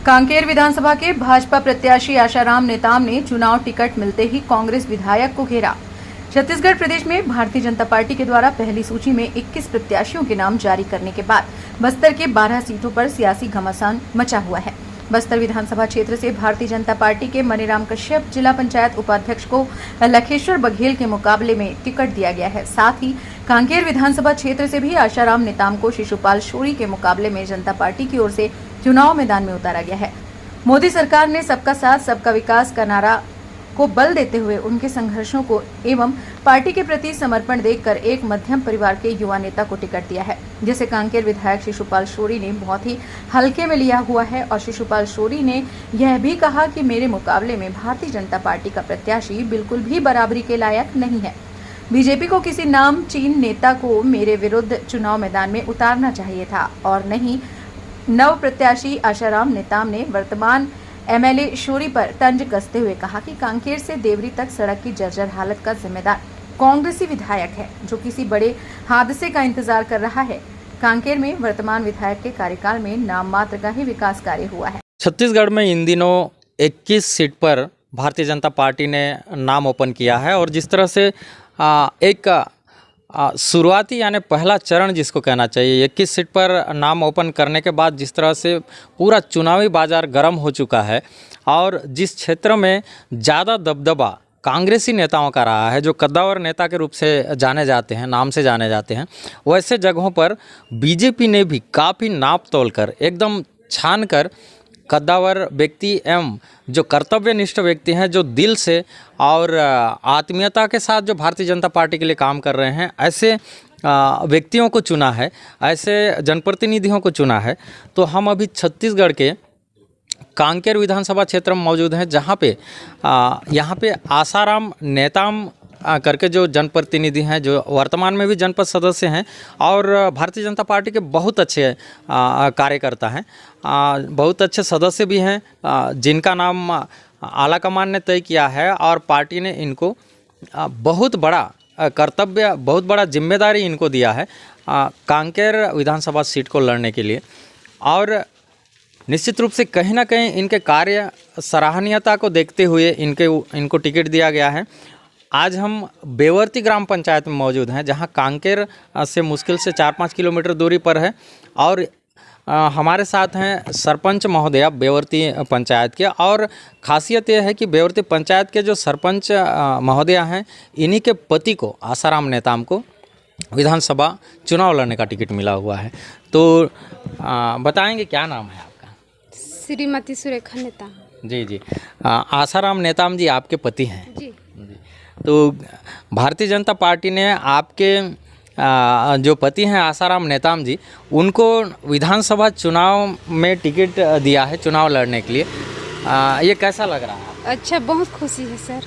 कांकेर विधानसभा के भाजपा प्रत्याशी आशाराम नेताम ने चुनाव टिकट मिलते ही कांग्रेस विधायक को घेरा। छत्तीसगढ़ प्रदेश में भारतीय जनता पार्टी के द्वारा पहली सूची में 21 प्रत्याशियों के नाम जारी करने के बाद बस्तर के 12 सीटों पर सियासी घमासान मचा हुआ है। बस्तर विधानसभा क्षेत्र से भारतीय जनता पार्टी के मनीराम कश्यप जिला पंचायत उपाध्यक्ष को लखेश्वर बघेल के मुकाबले में टिकट दिया गया है। साथ ही कांकेर विधानसभा क्षेत्र से भी आशाराम नेताम को शिशुपाल शोरी के मुकाबले में जनता पार्टी की ओर से चुनाव मैदान में उतारा गया है। मोदी सरकार ने सबका साथ सबका विकास का नारा को बल देते हुए उनके संघर्षों को एवं पार्टी के प्रति समर्पण देखकर एक मध्यम परिवार के युवा नेता को टिकट दिया है, जिसे कांकेर विधायक शिशुपाल शोरी ने बहुत ही हल्के में लिया हुआ है। और शिशुपाल शोरी ने यह भी कहा कि मेरे मुकाबले में भारतीय जनता पार्टी का प्रत्याशी बिल्कुल भी बराबरी के लायक नहीं है। बीजेपी को किसी नामचीन नेता को मेरे विरुद्ध चुनाव मैदान में उतारना चाहिए था और नहीं नव प्रत्याशी आशाराम नेताम ने वर्तमान एमएलए शोरी पर तंज कसते हुए कहा कि कांकेर से देवरी तक सड़क की जर्जर हालत का जिम्मेदार कांग्रेसी विधायक है, जो किसी बड़े हादसे का इंतजार कर रहा है। कांकेर में वर्तमान विधायक के कार्यकाल में नाम मात्र का ही विकास कार्य हुआ है। छत्तीसगढ़ में इन दिनों 21 सीट पर भारतीय जनता पार्टी ने नाम ओपन किया है और जिस तरह से एक शुरुआती यानी पहला चरण जिसको कहना चाहिए 21 सीट पर नाम ओपन करने के बाद जिस तरह से पूरा चुनावी बाजार गर्म हो चुका है और जिस क्षेत्र में ज़्यादा दबदबा कांग्रेसी नेताओं का रहा है, जो कद्दावर नेता के रूप से जाने जाते हैं, नाम से जाने जाते हैं, वैसे जगहों पर बीजेपी ने भी काफ़ी नाप तोल कर एकदम छान कर कद्दावर व्यक्ति एवं जो कर्तव्यनिष्ठ व्यक्ति हैं, जो दिल से और आत्मीयता के साथ जो भारतीय जनता पार्टी के लिए काम कर रहे हैं, ऐसे व्यक्तियों को चुना है, ऐसे जनप्रतिनिधियों को चुना है। तो हम अभी छत्तीसगढ़ के कांकेर विधानसभा क्षेत्र में मौजूद हैं, जहाँ पे यहाँ पे आशाराम नेताम करके जो जनप्रतिनिधि हैं, जो वर्तमान में भी जनपद सदस्य हैं और भारतीय जनता पार्टी के बहुत अच्छे कार्यकर्ता हैं, बहुत अच्छे सदस्य भी हैं, जिनका नाम आला कमान ने तय किया है और पार्टी ने इनको बहुत बड़ा कर्तव्य, बहुत बड़ा जिम्मेदारी इनको दिया है कांकेर विधानसभा सीट को लड़ने के लिए। और निश्चित रूप से कहीं ना कहीं इनके कार्य सराहनीयता को देखते हुए इनको टिकट दिया गया है। आज हम बेवर्ती ग्राम पंचायत में मौजूद हैं, जहां कांकेर से मुश्किल से 4-5 किलोमीटर दूरी पर है और हमारे साथ हैं सरपंच महोदया बेवर्ती पंचायत के। और ख़ासियत यह है कि बेवर्ती पंचायत के जो सरपंच महोदया हैं, इन्हीं के पति को आशाराम नेताम को विधानसभा चुनाव लड़ने का टिकट मिला हुआ है। तो बताएंगे क्या नाम है आपका? श्रीमती सुरेखा नेताम। जी जी, आशाराम नेताम जी आपके पति हैं जी। तो भारतीय जनता पार्टी ने आपके जो पति हैं आशाराम नेताम जी, उनको विधानसभा चुनाव में टिकट दिया है चुनाव लड़ने के लिए। ये कैसा लग रहा है? अच्छा, बहुत खुशी है सर।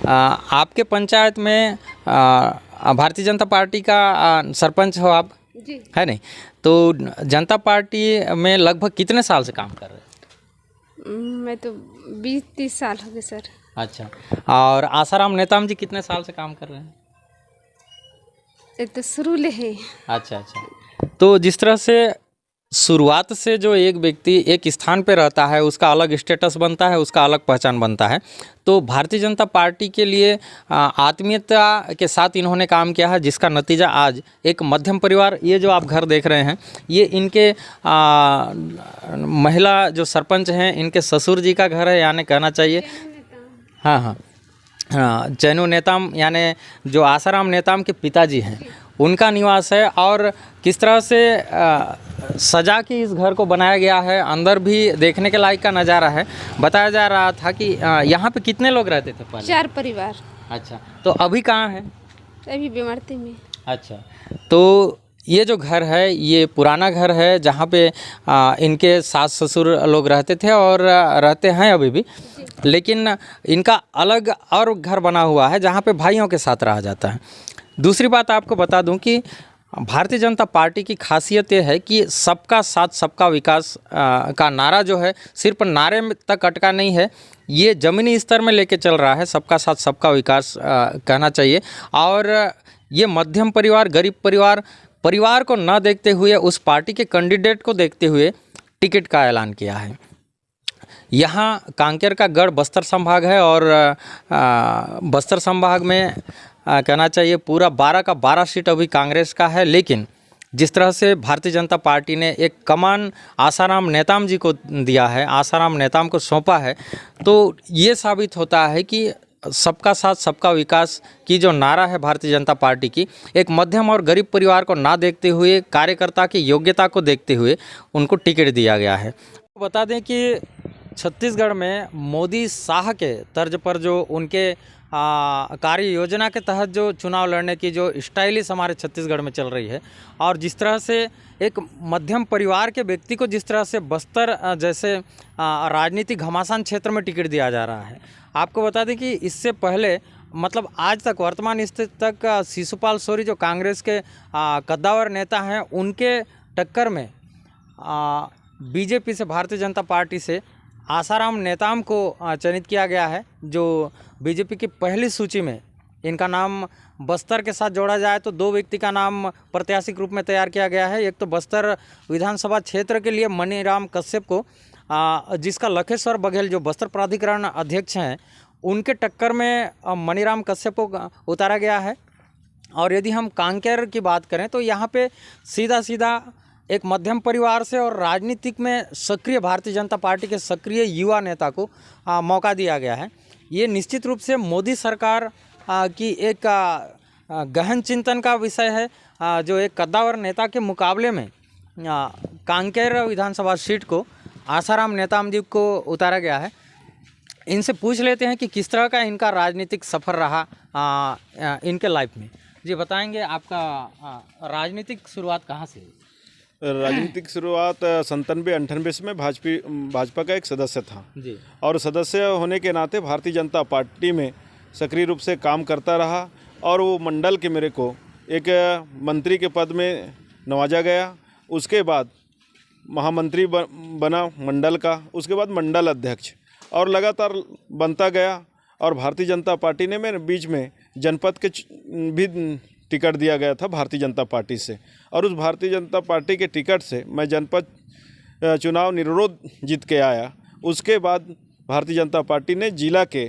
आपके पंचायत में भारतीय जनता पार्टी का सरपंच हो आप? जी। है नहीं? तो जनता पार्टी में लगभग कितने साल से काम कर रहे हैं? मैं तो 20-30 साल हो गए सर। अच्छा, और आशाराम नेताम जी कितने साल से काम कर रहे हैं? ये तो शुरू ले है। अच्छा अच्छा, तो जिस तरह से शुरुआत से जो एक व्यक्ति एक स्थान पे रहता है, उसका अलग स्टेटस बनता है, उसका अलग पहचान बनता है। तो भारतीय जनता पार्टी के लिए आत्मीयता के साथ इन्होंने काम किया है, जिसका नतीजा आज एक मध्यम परिवार, ये जो आप घर देख रहे हैं, ये इनके महिला जो सरपंच हैं, इनके ससुर जी का घर है, यानी कहना चाहिए। हाँ हाँ हाँ, चैनू नेताम यानी जो आशाराम नेताम के पिताजी हैं, उनका निवास है। और किस तरह से सजा के इस घर को बनाया गया है, अंदर भी देखने के लायक का नज़ारा है। बताया जा रहा था कि यहाँ पे कितने लोग रहते थे पहले? 4 परिवार। अच्छा, तो अभी कहाँ है? अभी बेवर्ती में। अच्छा, तो ये जो घर है, ये पुराना घर है, जहाँ पे इनके सास ससुर लोग रहते थे और रहते हैं अभी भी, लेकिन इनका अलग और घर बना हुआ है, जहाँ पे भाइयों के साथ रहा जाता है। दूसरी बात आपको बता दूं कि भारतीय जनता पार्टी की खासियत ये है कि सबका साथ सबका विकास का नारा जो है, सिर्फ नारे तक अटका नहीं है, ये ज़मीनी स्तर में लेके चल रहा है। सबका साथ सबका विकास कहना चाहिए। और ये मध्यम परिवार, गरीब परिवार को न देखते हुए, उस पार्टी के कैंडिडेट को देखते हुए टिकट का ऐलान किया है। यहाँ कांकेर का गढ़ बस्तर संभाग है और बस्तर संभाग में कहना चाहिए पूरा 12 का 12 सीट अभी कांग्रेस का है, लेकिन जिस तरह से भारतीय जनता पार्टी ने एक कमान आसाराम नेताम जी को दिया है, आसाराम नेताम को सौंपा है, तो ये साबित होता है कि सबका साथ सबका विकास की जो नारा है भारतीय जनता पार्टी की, एक मध्यम और गरीब परिवार को ना देखते हुए, कार्यकर्ता की योग्यता को देखते हुए उनको टिकट दिया गया है। बता दें कि छत्तीसगढ़ में मोदी शाह के तर्ज पर जो उनके कार्य योजना के तहत जो चुनाव लड़ने की जो स्टाइलिश हमारे छत्तीसगढ़ में चल रही है, और जिस तरह से एक मध्यम परिवार के व्यक्ति को जिस तरह से बस्तर जैसे राजनीतिक घमासान क्षेत्र में टिकट दिया जा रहा है। आपको बता दें कि इससे पहले मतलब आज तक वर्तमान स्थिति तक शिशुपाल सोरी जो कांग्रेस के कद्दावर नेता हैं, उनके टक्कर में बीजेपी से, भारतीय जनता पार्टी से आसाराम नेताम को चयनित किया गया है, जो बीजेपी की पहली सूची में इनका नाम बस्तर के साथ जोड़ा जाए तो 2 व्यक्ति का नाम प्रत्याशी के रूप में तैयार किया गया है। एक तो बस्तर विधानसभा क्षेत्र के लिए मनीराम कश्यप को, जिसका लखेश्वर बघेल जो बस्तर प्राधिकरण अध्यक्ष हैं, उनके टक्कर में मनीराम कश्यप को उतारा गया है। और यदि हम कांकेर की बात करें तो यहाँ पे सीधा सीधा एक मध्यम परिवार से और राजनीतिक में सक्रिय भारतीय जनता पार्टी के सक्रिय युवा नेता को मौका दिया गया है। ये निश्चित रूप से मोदी सरकार की एक गहन चिंतन का विषय है, जो एक कद्दावर नेता के मुकाबले में कांकेर विधानसभा सीट को आसाराम नेताम जी को उतारा गया है। इनसे पूछ लेते हैं कि किस तरह का इनका राजनीतिक सफ़र रहा इनके लाइफ में। जी बताएंगे, आपका राजनीतिक शुरुआत कहाँ से हुई? राजनीतिक शुरुआत 97-98 से मैं भाजपा का एक सदस्य था जी, और सदस्य होने के नाते भारतीय जनता पार्टी में सक्रिय रूप से काम करता रहा। और वो मंडल के मेरे को एक मंत्री के पद में नवाजा गया। उसके बाद महामंत्री बना मंडल का, उसके बाद मंडल अध्यक्ष, और लगातार बनता गया। और भारतीय जनता पार्टी ने मेरे बीच में जनपद के भी टिकट दिया गया था भारतीय जनता पार्टी से, और उस भारतीय जनता पार्टी के टिकट से मैं जनपद चुनाव निर्विरोध जीत के आया। उसके बाद भारतीय जनता पार्टी ने जिला के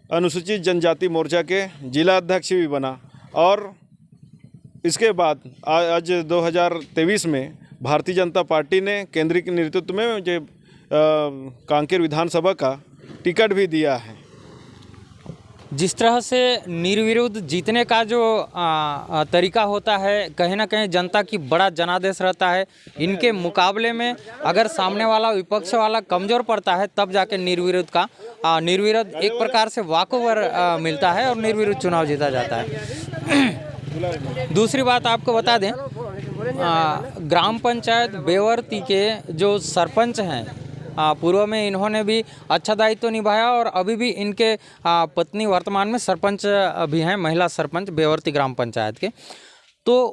अनुसूचित जनजाति मोर्चा के जिला अध्यक्ष भी बना। और इसके बाद आज 2023 में भारतीय जनता पार्टी ने केंद्रीय के नेतृत्व में मुझे कांकेर विधानसभा का टिकट भी दिया है। जिस तरह से निर्विरोध जीतने का जो तरीका होता है, कहीं ना कहीं जनता की बड़ा जनादेश रहता है। इनके मुकाबले में अगर सामने वाला विपक्ष वाला कमज़ोर पड़ता है, तब जाके निर्विरोध एक प्रकार से वॉकओवर मिलता है और निर्विरोध चुनाव जीता जाता है। दूसरी बात आपको बता दें, ग्राम पंचायत बेवर्ती के जो सरपंच हैं, पूर्व में इन्होंने भी अच्छा दायित्व निभाया और अभी भी इनके पत्नी वर्तमान में सरपंच भी हैं, महिला सरपंच बेवर्ती ग्राम पंचायत के। तो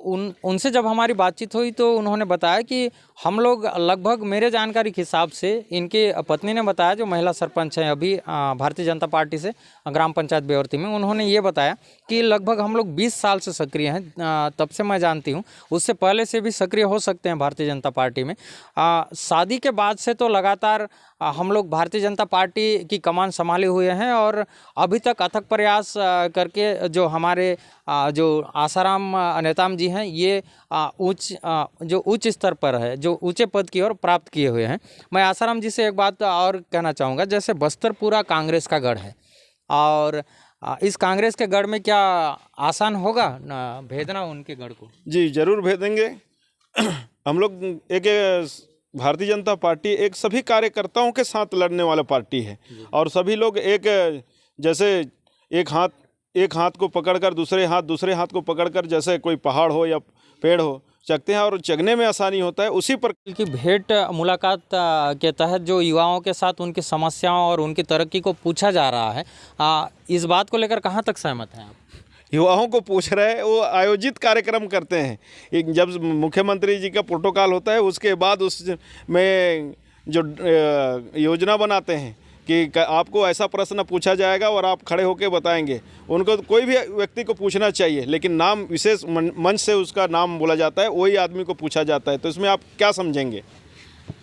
उनसे जब हमारी बातचीत हुई तो उन्होंने बताया कि हम लोग लगभग, मेरे जानकारी के हिसाब से इनके पत्नी ने बताया, जो महिला सरपंच हैं अभी भारतीय जनता पार्टी से ग्राम पंचायत बेवर्ती में, उन्होंने ये बताया कि लगभग हम लोग 20 साल से सक्रिय हैं। तब से मैं जानती हूँ, उससे पहले से भी सक्रिय हो सकते हैं भारतीय जनता पार्टी में। शादी के बाद से तो लगातार हम लोग भारतीय जनता पार्टी की कमान संभाले हुए हैं और अभी तक अथक प्रयास करके जो हमारे जो आसाराम नेताम जी हैं, ये जो उच्च स्तर पर है, जो ऊंचे पद की ओर प्राप्त किए हुए हैं। मैं आसाराम जी से एक बात और कहना चाहूँगा, जैसे बस्तर पूरा कांग्रेस का गढ़ है और इस कांग्रेस के गढ़ में क्या आसान होगा भेदना उनके गढ़ को? जी जरूर भेदेंगे। हम लोग एक भारतीय जनता पार्टी एक सभी कार्यकर्ताओं के साथ लड़ने वाला पार्टी है और सभी लोग एक जैसे एक हाथ को पकड़कर दूसरे हाथ को पकड़कर जैसे कोई पहाड़ हो या पेड़ हो चखते हैं और चगने में आसानी होता है, उसी पर की भेंट मुलाकात के तहत जो युवाओं के साथ उनकी समस्याओं और उनकी तरक्की को पूछा जा रहा है, इस बात को लेकर कहाँ तक सहमत हैं आप? युवाओं को पूछ रहे हैं, वो आयोजित कार्यक्रम करते हैं। एक जब मुख्यमंत्री जी का प्रोटोकॉल होता है उसके बाद उसमें जो योजना बनाते हैं कि आपको ऐसा प्रश्न पूछा जाएगा और आप खड़े होकर बताएंगे। उनको कोई भी व्यक्ति को पूछना चाहिए, लेकिन नाम विशेष मंच से उसका नाम बोला जाता है, वही आदमी को पूछा जाता है। तो इसमें आप क्या समझेंगे?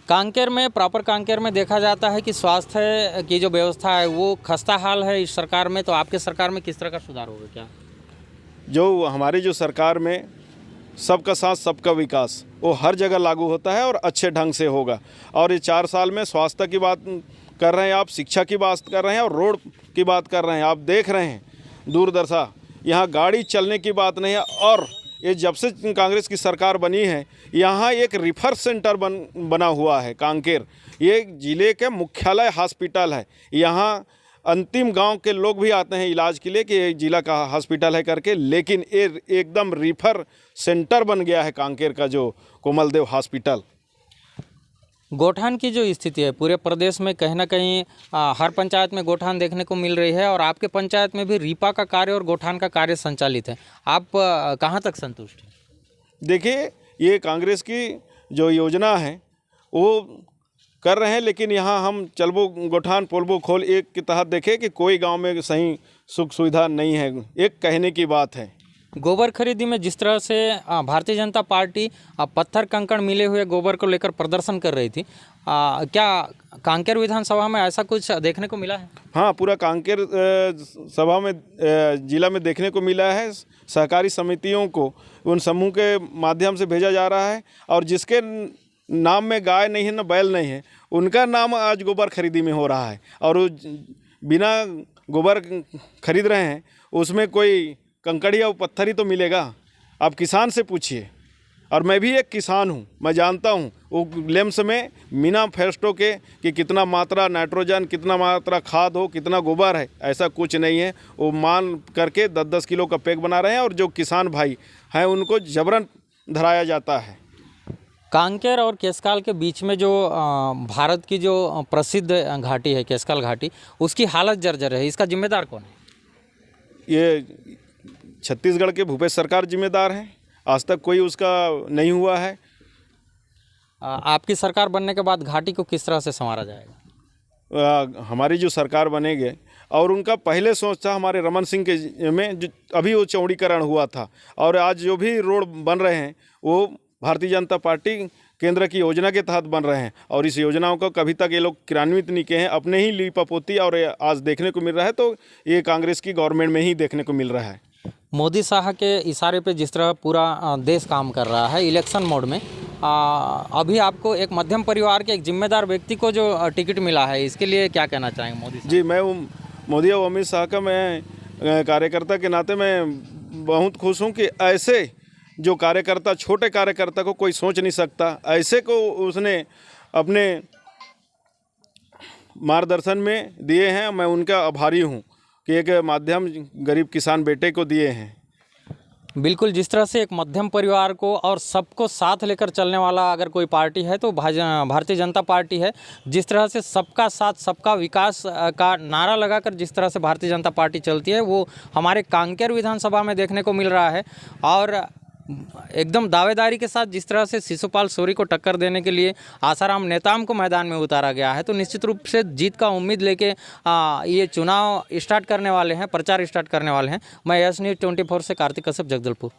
कांकेर में प्रॉपर कांकेर में देखा जाता है कि स्वास्थ्य की जो व्यवस्था है वो खस्ता हाल है इस सरकार में, तो आपके सरकार में किस तरह का सुधार होगा क्या? जो हमारी जो सरकार में सबका साथ सबका विकास वो हर जगह लागू होता है और अच्छे ढंग से होगा। और ये 4 साल में स्वास्थ्य की बात कर रहे हैं आप, शिक्षा की बात कर रहे हैं और रोड की बात कर रहे हैं। आप देख रहे हैं दूरदर्शा, यहाँ गाड़ी चलने की बात नहीं है। और ये जब से कांग्रेस की सरकार बनी है यहाँ एक रिफर सेंटर बना हुआ है कांकेर। ये ज़िले के मुख्यालय हॉस्पिटल है। यहाँ अंतिम गांव के लोग भी आते हैं इलाज के लिए कि ये जिला का हॉस्पिटल है करके, लेकिन ये एकदम रिफर सेंटर बन गया है कांकेर का जो कोमलदेव हॉस्पिटल। गोठान की जो स्थिति है पूरे प्रदेश में कहीं ना कहीं हर पंचायत में गोठान देखने को मिल रही है और आपके पंचायत में भी रीपा का कार्य और गोठान का कार्य संचालित है। आप कहाँ तक संतुष्ट हैं? देखिए, ये कांग्रेस की जो योजना है वो कर रहे हैं, लेकिन यहाँ हम चलबो गोठान पोलबो खोल एक के तहत देखें कि कोई गांव में सही सुख सुविधा नहीं है। एक कहने की बात है। गोबर खरीदी में जिस तरह से भारतीय जनता पार्टी पत्थर कंकड़ मिले हुए गोबर को लेकर प्रदर्शन कर रही थी, क्या कांकेर विधानसभा में ऐसा कुछ देखने को मिला है? हाँ, पूरा कांकेर सभा में जिला में देखने को मिला है। सहकारी समितियों को उन समूह के माध्यम से भेजा जा रहा है और जिसके नाम में गाय नहीं है ना बैल नहीं है उनका नाम आज गोबर खरीदी में हो रहा है। और वो बिना गोबर खरीद रहे हैं उसमें कोई कंकड़ या पत्थर ही तो मिलेगा। आप किसान से पूछिए, और मैं भी एक किसान हूँ, मैं जानता हूँ वो लेम्स में मीना फेस्टो के कि कितना मात्रा नाइट्रोजन, कितना मात्रा खाद हो, कितना गोबर है, ऐसा कुछ नहीं है। वो मान करके 10-10 किलो का पैक बना रहे हैं और जो किसान भाई हैं उनको जबरन धराया जाता है। कांकेर और केसकाल के बीच में जो भारत की जो प्रसिद्ध घाटी है केसकाल घाटी, उसकी हालत जर्जर है, इसका जिम्मेदार कौन है? ये छत्तीसगढ़ के भूपेश सरकार जिम्मेदार हैं। आज तक कोई उसका नहीं हुआ है। आपकी सरकार बनने के बाद घाटी को किस तरह से संवारा जाएगा? हमारी जो सरकार बनेगी और उनका पहले सोच था हमारे रमन सिंह के में जो अभी वो चौड़ीकरण हुआ था और आज जो भी रोड बन रहे हैं वो भारतीय जनता पार्टी केंद्र की योजना के तहत बन रहे हैं और इस योजनाओं को कभी तक ये लोग क्रियान्वित नहीं किए हैं। अपने ही लीपापोती और आज देखने को मिल रहा है, तो ये कांग्रेस की गवर्नमेंट में ही देखने को मिल रहा है। मोदी साहब के इशारे पे जिस तरह पूरा देश काम कर रहा है इलेक्शन मोड में, अभी आपको एक मध्यम परिवार के एक जिम्मेदार व्यक्ति को जो टिकट मिला है, इसके लिए क्या कहना चाहेंगे मोदी साहब? जी, मैं मोदी और अमित शाह का मैं कार्यकर्ता के नाते मैं बहुत खुश हूँ कि ऐसे जो कार्यकर्ता, छोटे कार्यकर्ता को कोई सोच नहीं सकता, ऐसे को उसने अपने मार्गदर्शन में दिए हैं। मैं उनका आभारी हूँ कि एक माध्यम गरीब किसान बेटे को दिए हैं। बिल्कुल, जिस तरह से एक मध्यम परिवार को और सबको साथ लेकर चलने वाला अगर कोई पार्टी है तो भारतीय जनता पार्टी है। जिस तरह से सबका साथ सबका विकास का नारा लगाकर जिस तरह से भारतीय जनता पार्टी चलती है वो हमारे कांकेर विधानसभा में देखने को मिल रहा है। और एकदम दावेदारी के साथ जिस तरह से शिशुपाल सोरी को टक्कर देने के लिए आसाराम नेताम को मैदान में उतारा गया है, तो निश्चित रूप से जीत का उम्मीद लेके ये चुनाव स्टार्ट करने वाले हैं, प्रचार स्टार्ट करने वाले हैं। मैं यस न्यूज़ 24 से कार्तिक कश्यप, जगदलपुर।